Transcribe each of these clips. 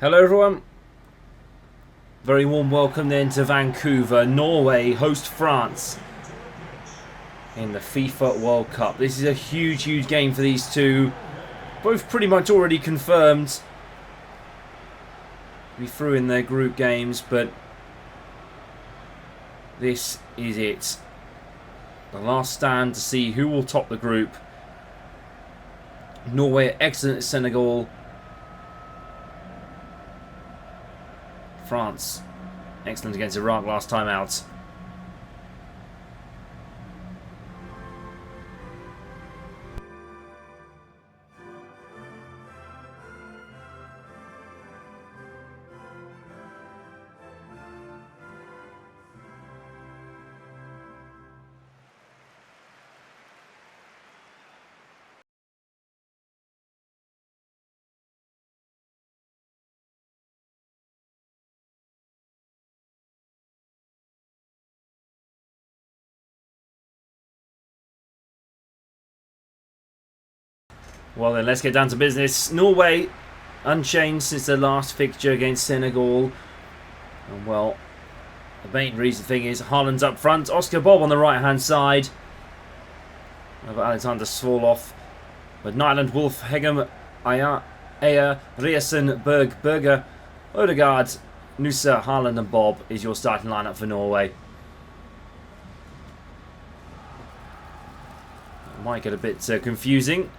Hello everyone, very warm welcome then to Vancouver. Norway host France in the FIFA World Cup. This is a huge game for these two, both pretty much already confirmed to be through in their group games, but this is it. The last stand to see who will top the group. Norway are excellent at Senegal. France, excellent against Iraq last time out. Well then, let's get down to business. Norway, unchanged since their last fixture against Senegal. And well, the main reason thing is Haaland's up front, Oscar Bob on the right hand side. Over Alexander Svoloff. But Nyland, Wolf, Hegem, Ayer, Riesen, Berg, Berger, Odegaard, Nusa, Haaland and Bob is your starting lineup for Norway. It might get a bit confusing,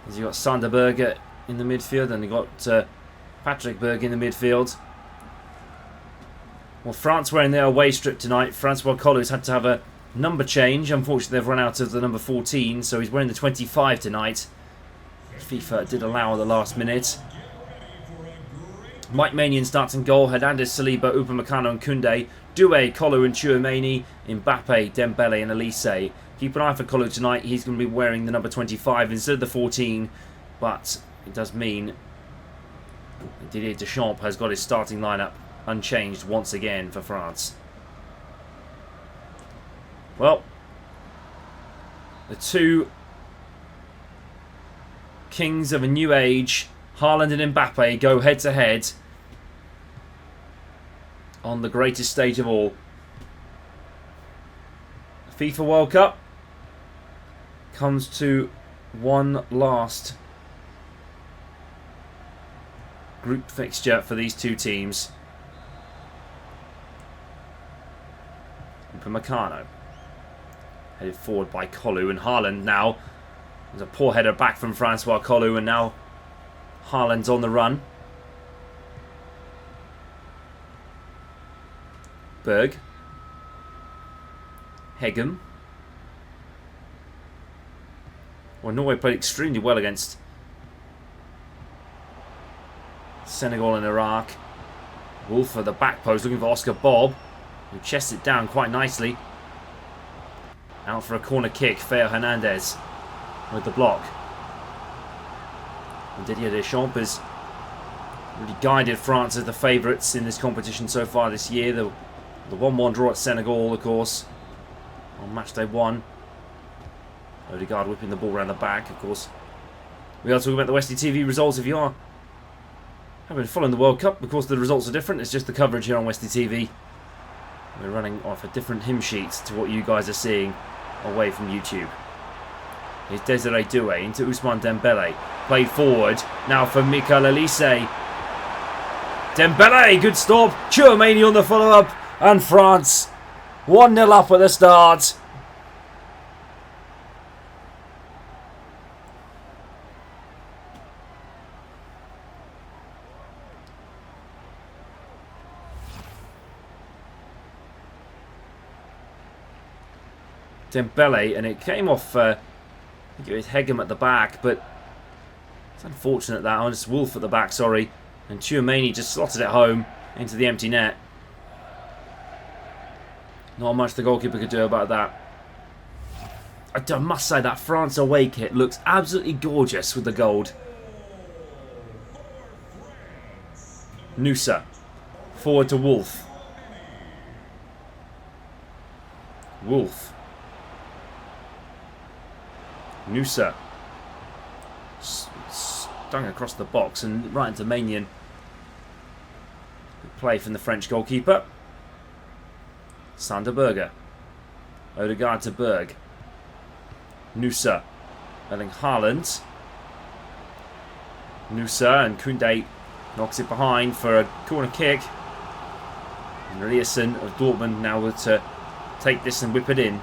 as you've got Sander Berger in the midfield and you've got Patrick Berg in the midfield. Well, France wearing their away strip tonight. Francois Collers had to have a number change. Unfortunately, they've run out of the number 14, so he's wearing the 25 tonight. FIFA did allow at the last minute. Mike Maignan starts in goal. Hernandez, Saliba, Upamecano and Koundé. Doué, Kolo and Tchouaméni. Mbappe, Dembele and Elise. Keep an eye for Kolo tonight. He's going to be wearing the number 25 instead of the 14. But it does mean Didier Deschamps has got his starting lineup unchanged once again for France. Well, the two kings of a new age, Haaland and Mbappe, go head to head on the greatest stage of all. The FIFA World Cup comes to one last group fixture for these two teams. Upamecano headed forward by Kolu, and Haaland now. There's a poor header back from Francois Kolu, and now Haaland's on the run. Berg. Hegem. Well, Norway played extremely well against Senegal and Iraq. Wolf at the back post looking for Oscar Bob, who chests it down quite nicely. Out for a corner kick, Theo Hernandez with the block. And Didier Deschamps has really guided France as the favourites in this competition so far this year. The 1-1 draw at Senegal, of course, on match day 1. Odegaard whipping the ball around the back, of course. We are talking about the Westy TV results. If you are having been following the World Cup, of course the results are different. It's just the coverage here on Westy TV. We're running off a different hymn sheet to what you guys are seeing away from YouTube. Here's Desiree Doué into Ousmane Dembele. Played forward. Now for Michael Elise. Dembele, good stop. Tchouaméni on the follow-up. And France 1-0 up at the start. Dembele, and it came off I think it was Hegem at the back, but it's unfortunate that. Oh, it's Wolf at the back, sorry. And Tchouaméni just slotted it home into the empty net. Not much the goalkeeper could do about that. I must say that France away kit looks absolutely gorgeous with the gold. Nusa. Forward to Wolf. Wolf. Nusa. Stung across the box and right into Maignan. play from the French goalkeeper. Sander Berger. Odegaard to Berg. Nusa. Erling Haaland. Nusa and Koundé knocks it behind for a corner kick. And Riesen of Dortmund now will to take this and whip it in.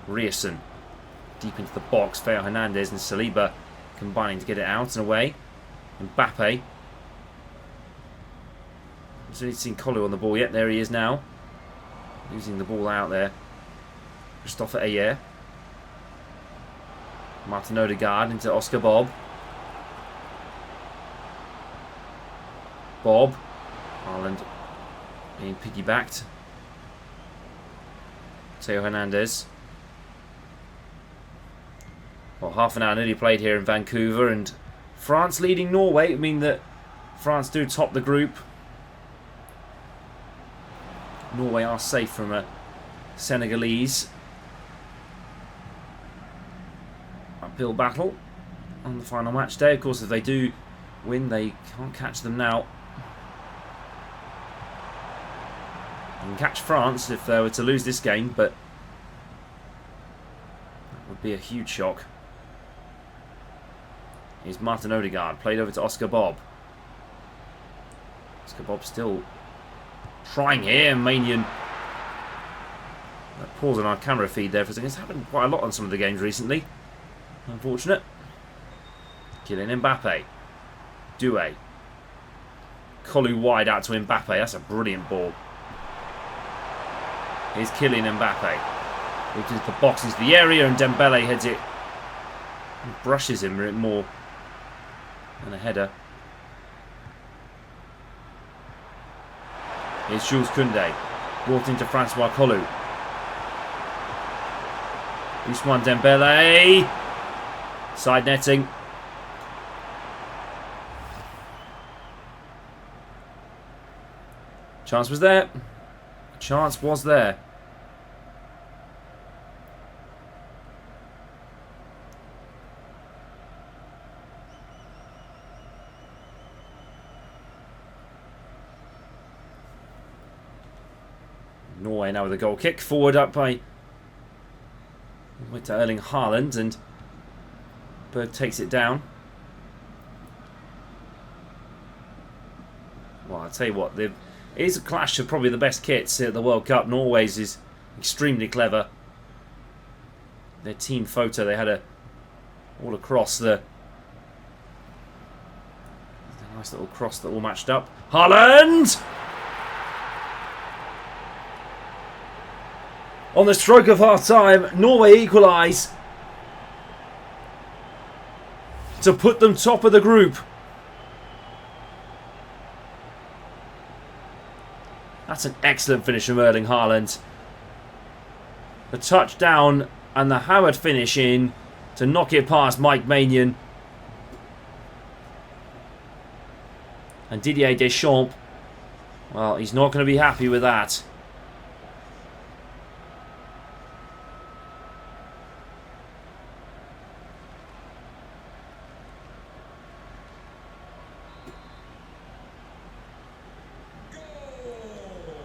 Riesen deep into the box. Theo Hernandez and Saliba combining to get it out and away. Mbappe. I've only seen Kolu on the ball yet. There he is now. Losing the ball out there. Christopher Ayer. Martin Odegaard into Oscar Bob. Bob. Haaland being piggybacked. Theo Hernandez. Well, half an hour nearly played here in Vancouver, and France leading Norway. I mean that France do top the group. Norway are safe from a Senegalese uphill battle on the final match day. Of course, if they do win, they can't catch them now. They can catch France if they were to lose this game, but that would be a huge shock. Here's Martin Odegaard, played over to Oscar Bob. Oscar Bob still trying here. Manion. Pause on our camera feed there for a second. It's happened quite a lot on some of the games recently. Unfortunate. Kylian Mbappe. Doué. Kolu wide out to Mbappe. That's a brilliant ball. Here's Kylian Mbappe. Into the box, into the area, and Dembele heads it. And brushes him more than a header. Here's Jules Koundé. Brought into Francois Kolu. Ousmane Dembele. Side netting. Chance was there. Chance was there. Norway now with a goal kick. Forward up by to Erling Haaland, and Berg takes it down. Well, I'll tell you what, it is a clash of probably the best kits at the World Cup. Norway's is extremely clever. Their team photo, they had all across the nice little cross that all matched up. Haaland! On the stroke of half-time, Norway equalise to put them top of the group. That's an excellent finish from Erling Haaland. The touchdown and the hammered finish in to knock it past Mike Maignan. And Didier Deschamps, well, he's not going to be happy with that.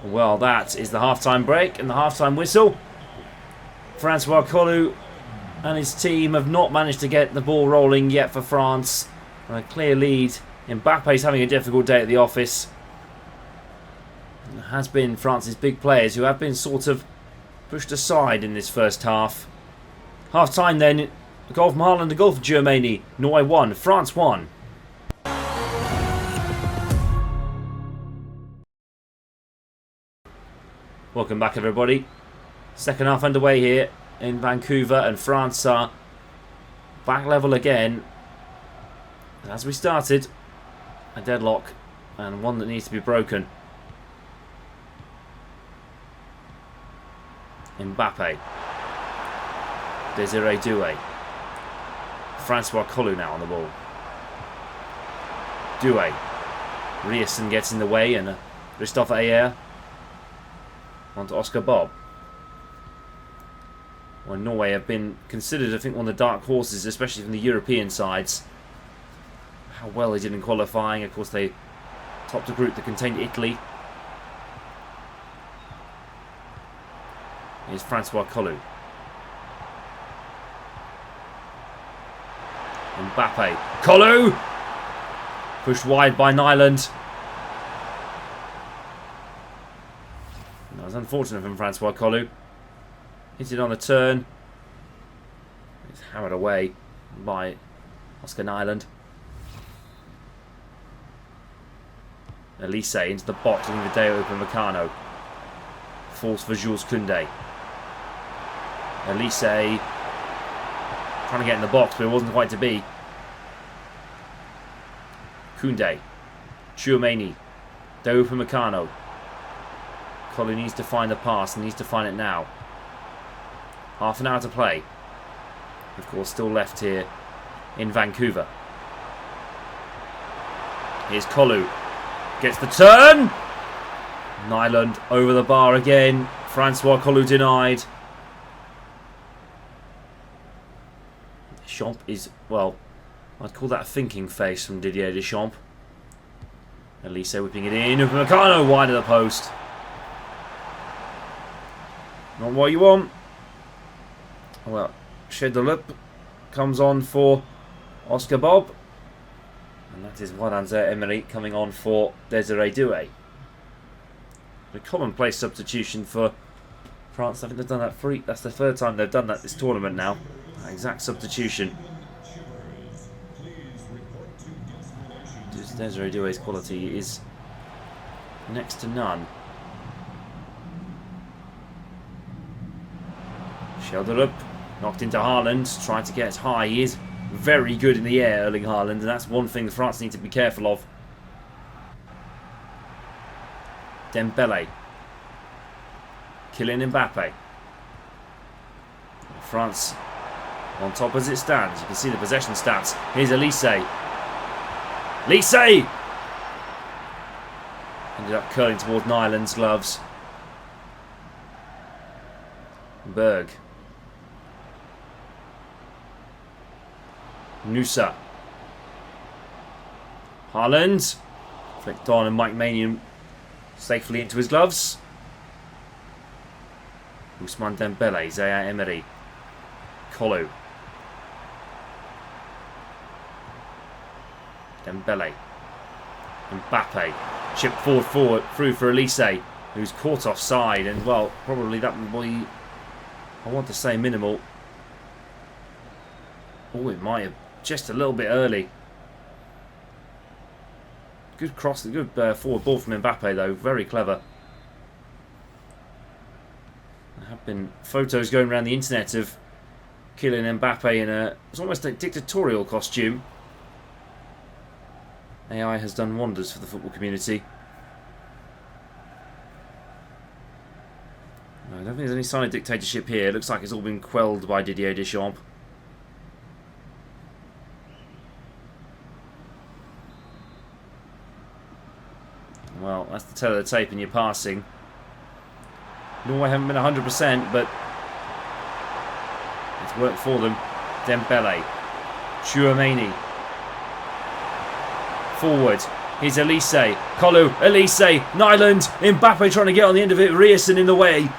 Well, that is the half-time break and the half-time whistle. Francois Kolu and his team have not managed to get the ball rolling yet for France. A clear lead. Mbappe's having a difficult day at the office. It has been France's big players who have been sort of pushed aside in this first half. Half-time then. A goal from Haaland, a goal for Germany. Norway 1, France 1. Welcome back, everybody. Second half underway here in Vancouver, and France are back level again. As we started, a deadlock and one that needs to be broken. Mbappe. Desiree Doué. Francois Kolu now on the ball. Doué. Riesen gets in the way, and Christopher Ayer onto Oscar Bob. Well, Norway have been considered, I think, one of the dark horses, especially from the European sides. how well they did in qualifying. Of course, they topped a group that contained Italy. Here's Francois Colou. Mbappe. Colou! Pushed wide by Nyland. That was unfortunate from Francois Colou. Hit it on the turn. It's hammered away by Oscar Nyland. Elise into the box, leaving Video Upamecano. Falls for Jules Koundé. Elise trying to get in the box, but it wasn't quite to be. Koundé. Tchouaméni. Video Upamecano. Colou needs to find the pass and needs to find it now. Half an hour to play. Of course, still left here in Vancouver. Here's Colou. Gets the turn. Nyland over the bar again. Francois Colou denied. Deschamps is, well, I'd call that a thinking face from Didier Deschamps. Elise whipping it in. Upamecano wide of the post. Not what you want. Well, Chedelup comes on for Oscar Bob. And that is Juan Emery coming on for Desiree Doué. A commonplace substitution for France. I think they've done that that's the third time they've done that this tournament now. That exact substitution. Desiree Doué's quality is next to none. Chedelup knocked into Haaland, trying to get high. He is very good in the air, Erling Haaland, and that's one thing France need to be careful of. Dembele. Kylian Mbappe. France on top as it stands. You can see the possession stats. Here's Elise. Elise! Ended up curling towards Nyland's gloves. Berg. Nusa. Haaland. Flicked on and Mike Maignan safely into his gloves. Ousmane Dembele. Zaire Emery. Colou. Dembele. Mbappe. Chip forward through for Elise, who's caught offside, and well, probably that would be, I want to say, minimal. Oh, it might have just a little bit early. Good cross, good forward ball from Mbappe though, very clever. There have been photos going around the internet of Kylian Mbappe in it's almost a dictatorial costume. AI has done wonders for the football community. No, I don't think there's any sign of dictatorship here. It looks like it's all been quelled by Didier Deschamps. Well, that's the tell of the tape in your passing. Norway haven't been 100%, but it's worked for them. Dembele. Tchouaméni. Forward. Here's Elise. Colou. Elise. Nyland. Mbappe trying to get on the end of it. Rierson in the way.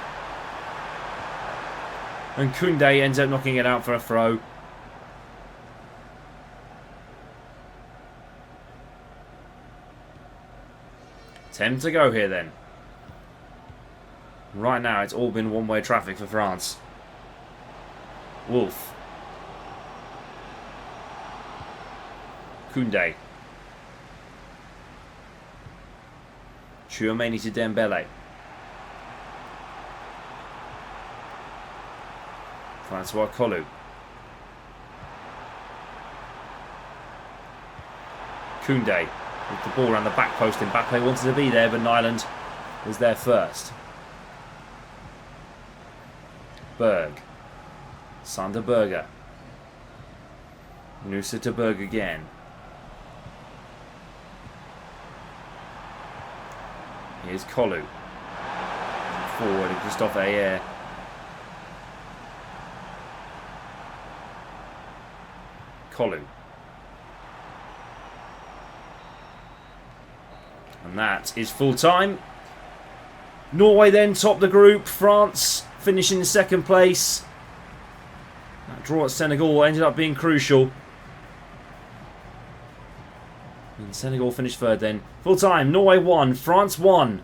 And Koundé ends up knocking it out for a throw. Ten to go here then. Right now it's all been one-way traffic for France. Wolf. Koundé. Tchouaméni to Dembele. Francois Colou. Koundé with the ball around the back post. Mbappe wanted to be there, but Nyland was there first. Berg. Sander Berger. Nusa to Berg again. Here's Colou. Forward, Christophe Ayer. Colou. And that is full time. Norway then top the group. France finishing in second place. That draw at Senegal ended up being crucial. And Senegal finished third then. Full time. Norway 1, France 1.